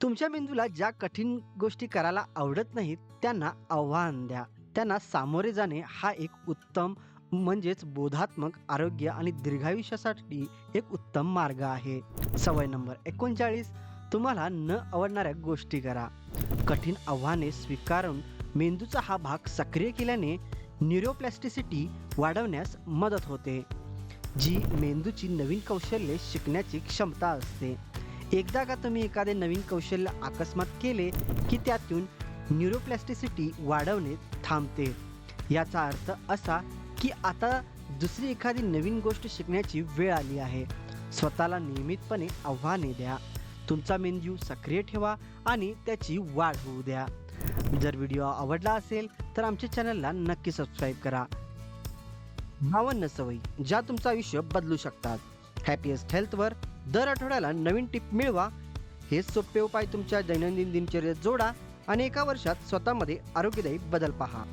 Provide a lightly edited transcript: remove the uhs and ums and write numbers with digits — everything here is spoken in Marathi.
तुमच्या मेंदूला ज्या कठीण गोष्टी करायला आवडत नाहीत, त्यांना आव्हान द्या. त्यांना सामोरे जाणे हा एक उत्तम म्हणजेच बोधात्मक आरोग्य आणि दीर्घायुष्यासाठी एक उत्तम मार्ग आहे. सवय नंबर 39, तुम्हाला न आवडणाऱ्या गोष्टी करा. कठीण आव्हाने स्वीकारून मेंदूचा हा भाग सक्रिय केल्याने न्यूरोप्लास्टिसिटी वाढवण्यास मदत होते, जी मेंदूची नवीन कौशल्ये शिकण्याची क्षमता असते. एकदा का तुम्ही एखादे नवीन कौशल्य अकस्मात केले, की त्यातून न्यूरोप्लास्टिसिटी वाढवणे थांबते. याचा अर्थ असा, की आता दुसरी एखादी नवीन गोष्ट शिकण्याची वेळ आली आहे. स्वतःला नियमितपणे आव्हाने द्या. तुमचा मेंदू सक्रिय ठेवा आणि त्याची वाढ होऊ द्या. जर व्हिडिओ आवडला असेल, तर आमच्या चॅनलला नक्की सबस्क्राईब करा. 52 सवयी ज्या तुमचं आयुष्य बदलू शकतात. हॅपीएस्ट हेल्थवर दर आठवड्याला नवीन टिप मिळवा. हे सोपे उपाय तुमच्या दैनंदिन दिनचर्येत जोडा आणि एका वर्षात स्वतःमध्ये आरोग्यदायी बदल पहा.